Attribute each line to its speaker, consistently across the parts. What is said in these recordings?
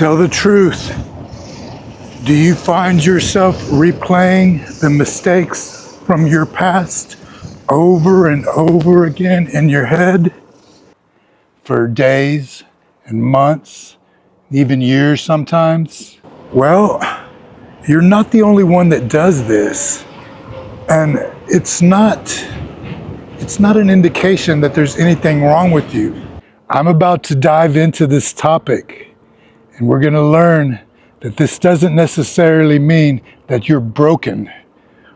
Speaker 1: Tell the truth. Do you find yourself replaying the mistakes from your past over and over again in your head for days and months, even years sometimes? Well, you're not the only one that does this. And it's not an indication that there's anything wrong with you. I'm about to dive into this topic, and we're going to learn that this doesn't necessarily mean that you're broken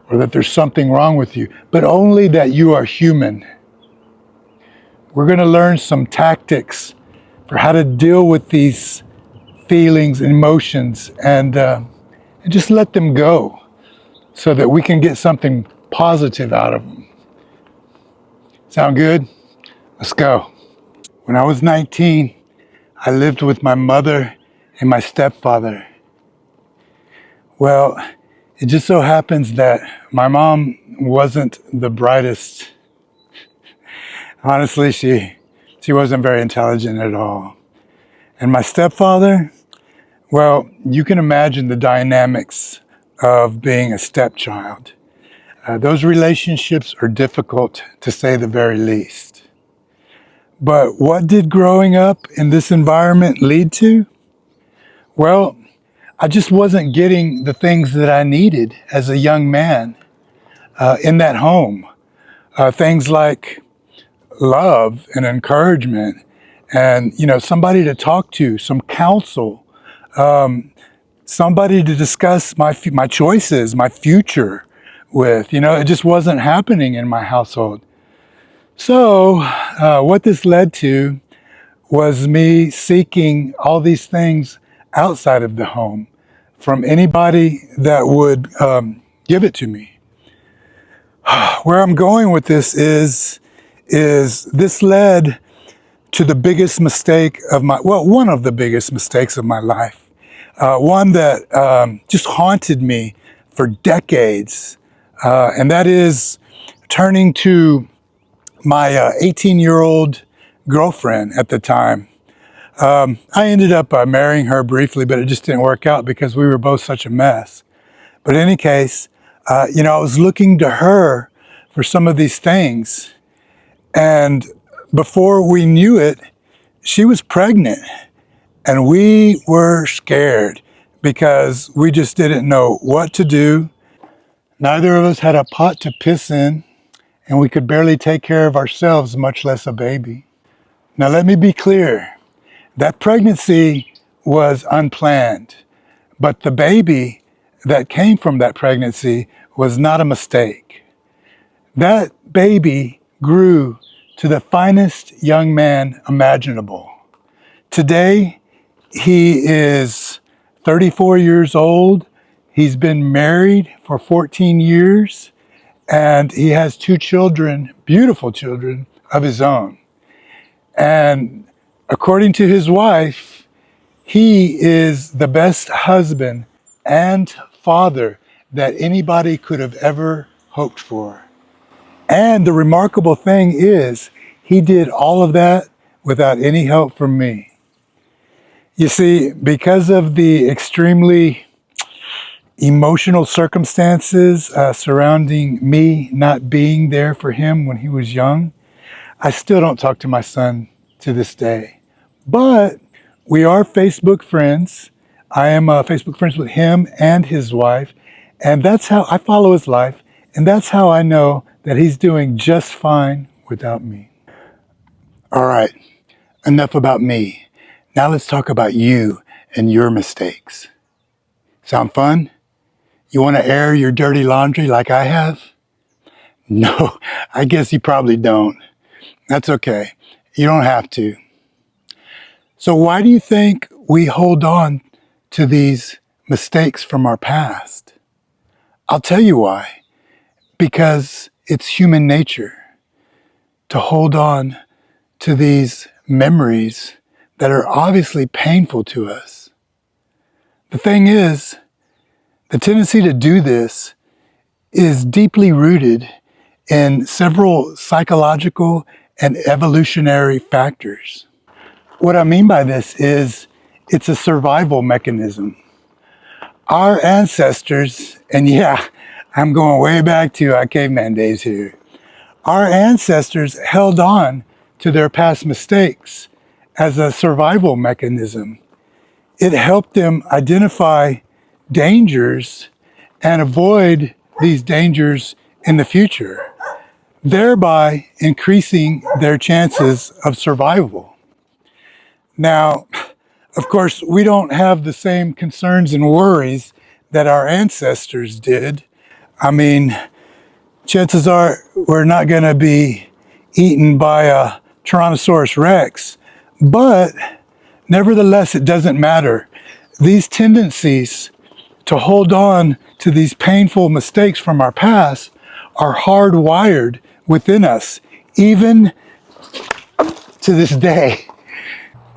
Speaker 1: or that there's something wrong with you, but only that you are human. We're going to learn some tactics for how to deal with these feelings, emotions, and just let them go so that we can get something positive out of them. Sound good? Let's go. When I was 19, I lived with my mother and my stepfather. Well, it just so happens that my mom wasn't the brightest. Honestly, she wasn't very intelligent at all. And my stepfather, well, you can imagine the dynamics of being a stepchild. Those relationships are difficult, to say the very least. But what did growing up in this environment lead to? Well, I just wasn't getting the things that I needed as a young man in that home. Things like love and encouragement and, somebody to talk to, some counsel, somebody to discuss my choices, my future with. It just wasn't happening in my household. So what this led to was me seeking all these things outside of the home from anybody that would give it to me. Where I'm going with this is this led to the biggest mistake of one of the biggest mistakes of my life. One that just haunted me for decades. And that is turning to my 18-year-old girlfriend at the time. I ended up marrying her briefly, but it just didn't work out because we were both such a mess. But in any case, I was looking to her for some of these things. And before we knew it, she was pregnant. And we were scared because we just didn't know what to do. Neither of us had a pot to piss in, and we could barely take care of ourselves, much less a baby. Now let me be clear. That pregnancy was unplanned, but the baby that came from that pregnancy was not a mistake. That baby grew to the finest young man imaginable. Today, he is 34 years old. He's been married for 14 years, and he has 2 children, beautiful children of his own. And according to his wife, he is the best husband and father that anybody could have ever hoped for. And the remarkable thing is, he did all of that without any help from me. You see, because of the extremely emotional circumstances surrounding me not being there for him when he was young, I still don't talk to my son to this day. But we are Facebook friends. I am Facebook friends with him and his wife. And that's how I follow his life. And that's how I know that he's doing just fine without me. All right, enough about me. Now let's talk about you and your mistakes. Sound fun? You want to air your dirty laundry like I have? No, I guess you probably don't. That's okay. You don't have to. So why do you think we hold on to these mistakes from our past? I'll tell you why. Because it's human nature to hold on to these memories that are obviously painful to us. The thing is, the tendency to do this is deeply rooted in several psychological and evolutionary factors. What I mean by this is It's a survival mechanism. Our ancestors, and yeah, I'm going way back to our caveman days here. Our ancestors held on to their past mistakes as a survival mechanism. It helped them identify dangers and avoid these dangers in the future, thereby increasing their chances of survival. Now, of course, we don't have the same concerns and worries that our ancestors did. I mean, chances are we're not going to be eaten by a Tyrannosaurus Rex, but nevertheless, it doesn't matter. These tendencies to hold on to these painful mistakes from our past are hardwired within us, even to this day.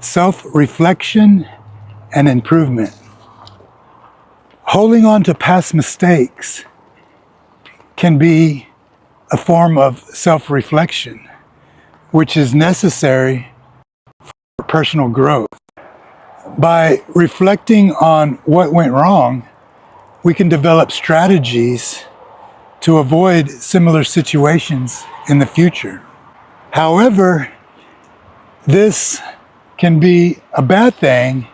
Speaker 1: Self-reflection and improvement. Holding on to past mistakes can be a form of self-reflection, which is necessary for personal growth. By reflecting on what went wrong, we can develop strategies to avoid similar situations in the future. However, this can be a bad thing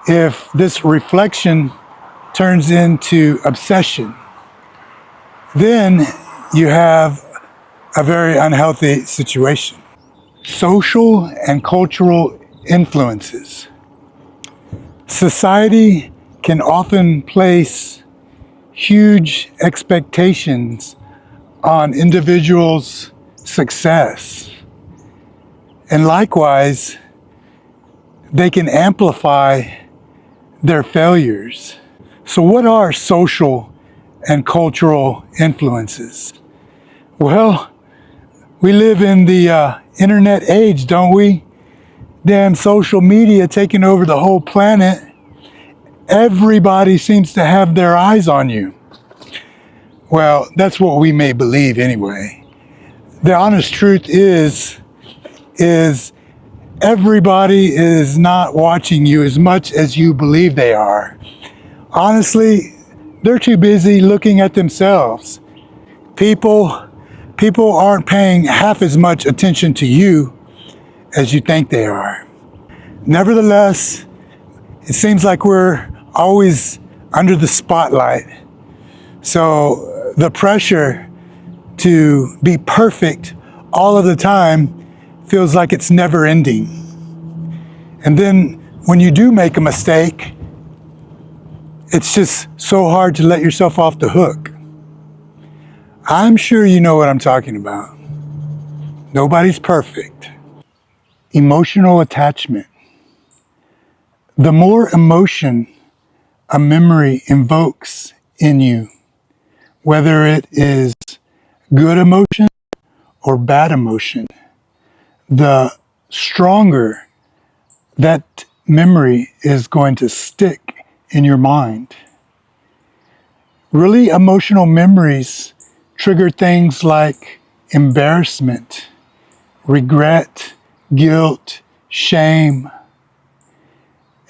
Speaker 1: if this reflection turns into obsession. Then you have a very unhealthy situation. Social and cultural influences. Society can often place huge expectations on individuals' success. And likewise, they can amplify their failures. So what are social and cultural influences? Well, we live in the internet age, don't we? Damn social media taking over the whole planet. Everybody seems to have their eyes on you. Well, that's what we may believe anyway. The honest truth is everybody is not watching you as much as you believe they are. Honestly, they're too busy looking at themselves. People aren't paying half as much attention to you as you think they are. Nevertheless, it seems like we're always under the spotlight. So the pressure to be perfect all of the time feels like it's never ending. And then when you do make a mistake, it's just so hard to let yourself off the hook. I'm sure you know what I'm talking about. Nobody's perfect. Emotional attachment. The more emotion a memory invokes in you, whether it is good emotion or bad emotion, the stronger that memory is going to stick in your mind. Really emotional memories trigger things like embarrassment, regret, guilt, shame,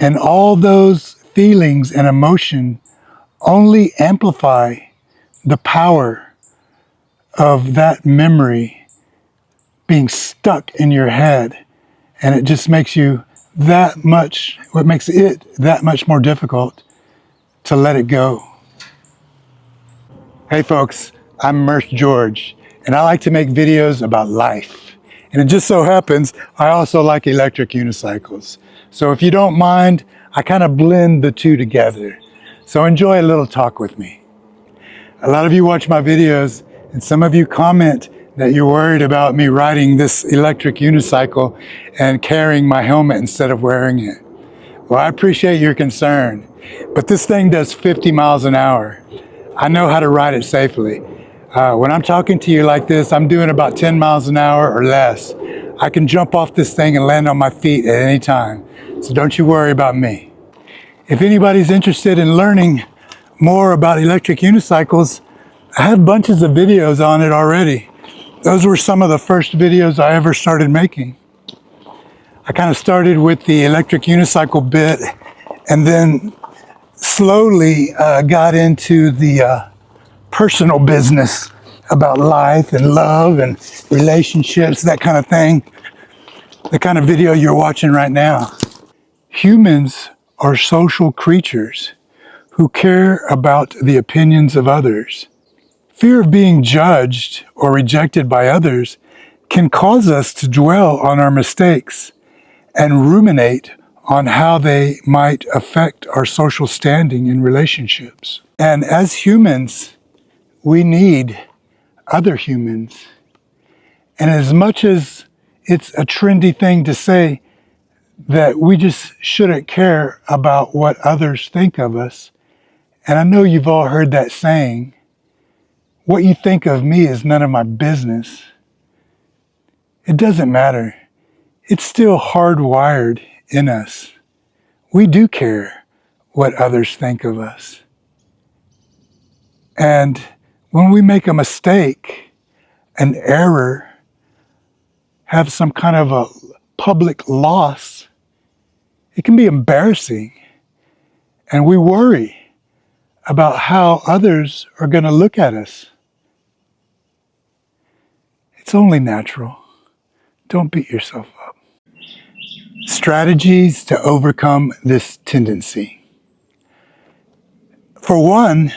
Speaker 1: and all those feelings and emotion only amplify the power of that memory being stuck in your head, and it just makes you what makes it that much more difficult to let it go. Hey folks, I'm Mursegeorge, and I like to make videos about life. And it just so happens, I also like electric unicycles. So if you don't mind, I kind of blend the two together. So enjoy a little talk with me. A lot of you watch my videos, and some of you comment that you're worried about me riding this electric unicycle and carrying my helmet instead of wearing it. Well, I appreciate your concern, but this thing does 50 miles an hour. I know how to ride it safely. When I'm talking to you like this, I'm doing about 10 miles an hour or less. I can jump off this thing and land on my feet at any time. So don't you worry about me. If anybody's interested in learning more about electric unicycles, I have bunches of videos on it already. Those were some of the first videos I ever started making. I kind of started with the electric unicycle bit and then slowly got into the personal business about life and love and relationships, that kind of thing, the kind of video you're watching right now. Humans are social creatures who care about the opinions of others. Fear of being judged or rejected by others can cause us to dwell on our mistakes and ruminate on how they might affect our social standing in relationships. And as humans, we need other humans. And as much as it's a trendy thing to say that we just shouldn't care about what others think of us, and I know you've all heard that saying, what you think of me is none of my business. It doesn't matter. It's still hardwired in us. We do care what others think of us. And when we make a mistake, an error, have some kind of a public loss, it can be embarrassing. And we worry about how others are going to look at us. It's only natural. Don't beat yourself up. Strategies to overcome this tendency. For one,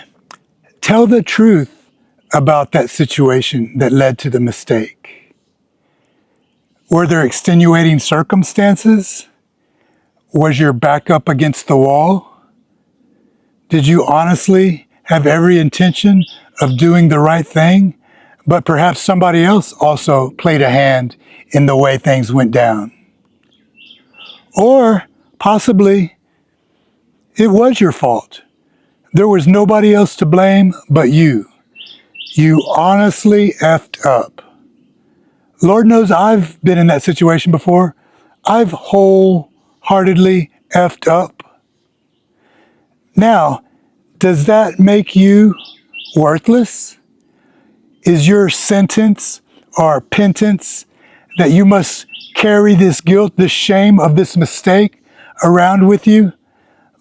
Speaker 1: tell the truth about that situation that led to the mistake. Were there extenuating circumstances? Was your back up against the wall? Did you honestly have every intention of doing the right thing, but perhaps somebody else also played a hand in the way things went down? Or possibly it was your fault. There was nobody else to blame but you. You honestly effed up. Lord knows I've been in that situation before. I've wholeheartedly effed up. Now, does that make you worthless? Is your sentence or penance that you must carry this guilt, this shame of this mistake around with you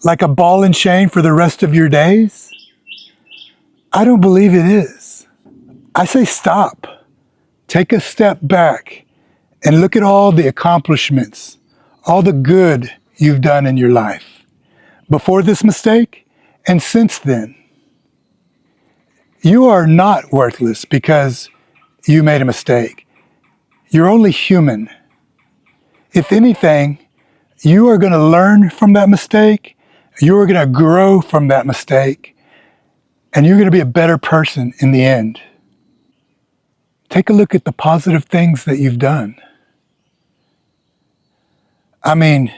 Speaker 1: like a ball and chain for the rest of your days? I don't believe it is. I say stop. Take a step back and look at all the accomplishments, all the good you've done in your life before this mistake and since then. You are not worthless because you made a mistake. You're only human. If anything, you are going to learn from that mistake, you are going to grow from that mistake, and you're going to be a better person in the end. Take a look at the positive things that you've done. I mean,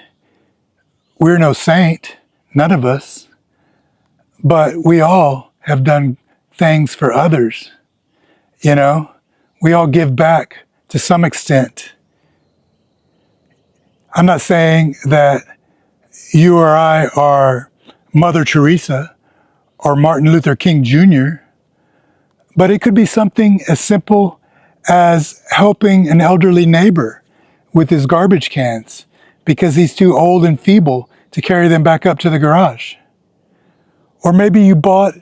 Speaker 1: we're no saint, none of us, but we all have done things for others. You know, we all give back to some extent. I'm not saying that you or I are Mother Teresa or Martin Luther King Jr., but it could be something as simple as helping an elderly neighbor with his garbage cans because he's too old and feeble to carry them back up to the garage. Or maybe you bought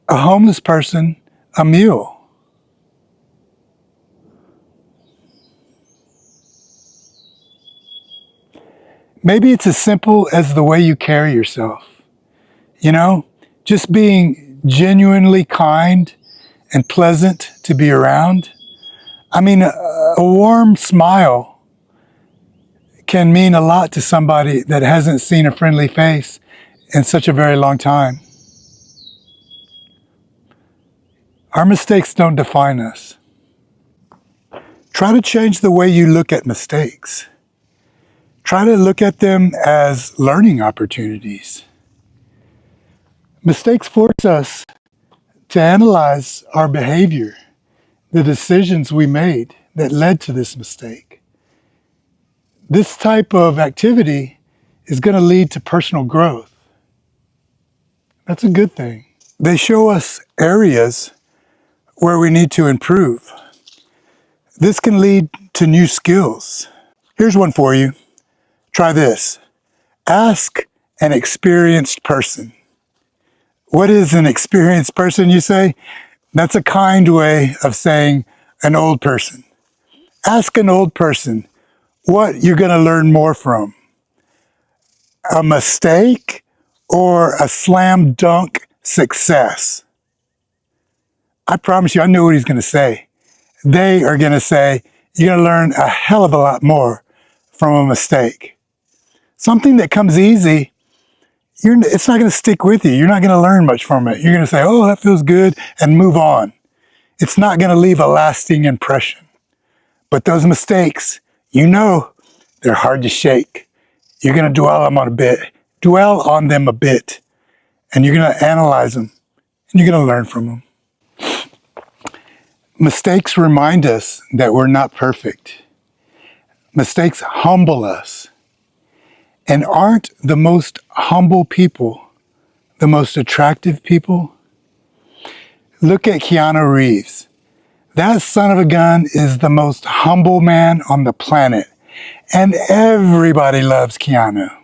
Speaker 1: a homeless person a meal. Maybe it's as simple as the way you carry yourself. You know, just being genuinely kind and pleasant to be around. I mean, a warm smile can mean a lot to somebody that hasn't seen a friendly face in such a very long time. Our mistakes don't define us. Try to change the way you look at mistakes. Try to look at them as learning opportunities. Mistakes force us to analyze our behavior, the decisions we made that led to this mistake. This type of activity is going to lead to personal growth. That's a good thing. They show us areas where we need to improve. This can lead to new skills. Here's one for you. Try this. Ask an experienced person. What is an experienced person, you say? That's a kind way of saying an old person. Ask an old person what you're going to learn more from. A mistake or a slam dunk success? I promise you, I know what he's going to say. They are going to say, you're going to learn a hell of a lot more from a mistake. Something that comes easy, it's not going to stick with you. You're not going to learn much from it. You're going to say, oh, that feels good, and move on. It's not going to leave a lasting impression. But those mistakes, they're hard to shake. You're going to dwell on them a bit, and you're going to analyze them, and you're going to learn from them. Mistakes remind us that we're not perfect. Mistakes humble us. And aren't the most humble people the most attractive people? Look at Keanu Reeves. That son of a gun is the most humble man on the planet. And everybody loves Keanu.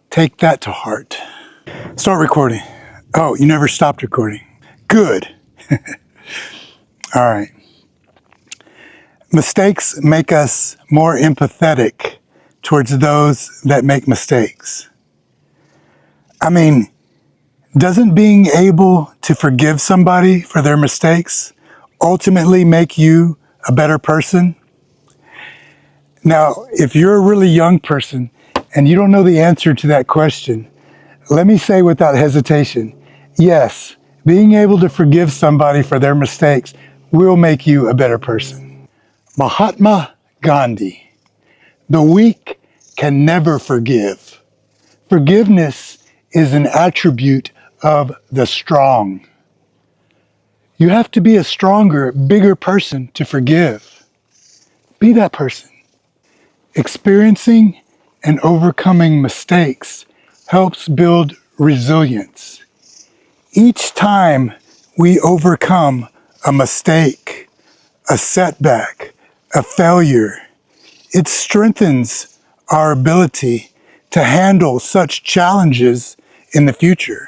Speaker 1: Take that to heart. Start recording. Oh, you never stopped recording. Good. All right. Mistakes make us more empathetic towards those that make mistakes. I mean, doesn't being able to forgive somebody for their mistakes ultimately make you a better person? Now, if you're a really young person and you don't know the answer to that question, let me say without hesitation, yes, being able to forgive somebody for their mistakes will make you a better person. Mahatma Gandhi. The weak can never forgive. Forgiveness is an attribute of the strong. You have to be a stronger, bigger person to forgive. Be that person. Experiencing and overcoming mistakes helps build resilience. Each time we overcome a mistake, a setback, a failure, it strengthens our ability to handle such challenges in the future.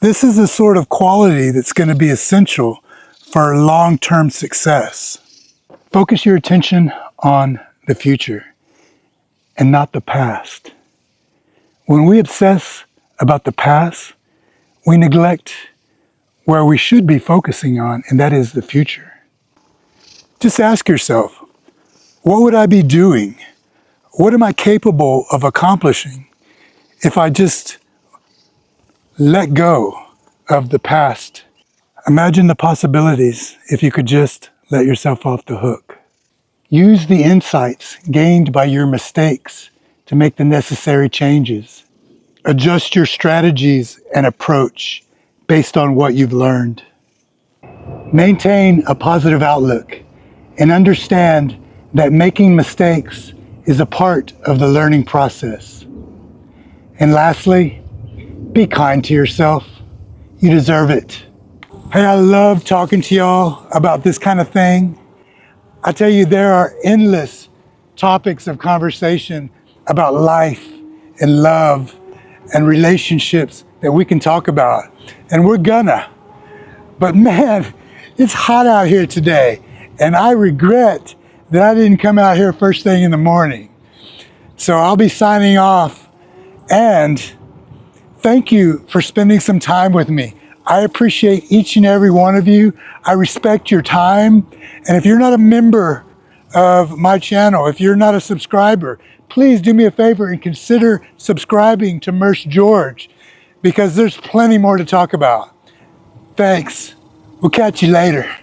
Speaker 1: This is the sort of quality that's going to be essential for long-term success. Focus your attention on the future and not the past. When we obsess about the past, we neglect where we should be focusing on, and that is the future. Just ask yourself, what would I be doing? What am I capable of accomplishing if I just let go of the past? Imagine the possibilities if you could just let yourself off the hook. Use the insights gained by your mistakes to make the necessary changes. Adjust your strategies and approach based on what you've learned. Maintain a positive outlook and understand that making mistakes is a part of the learning process. And lastly, be kind to yourself. You deserve it. Hey, I love talking to y'all about this kind of thing. I tell you, there are endless topics of conversation about life and love and relationships that we can talk about. And we're gonna. But man, it's hot out here today. And I regret that I didn't come out here first thing in the morning. So I'll be signing off. And thank you for spending some time with me. I appreciate each and every one of you. I respect your time. And if you're not a member of my channel, if you're not a subscriber, please do me a favor and consider subscribing to Mursegeorge, because there's plenty more to talk about. Thanks. We'll catch you later.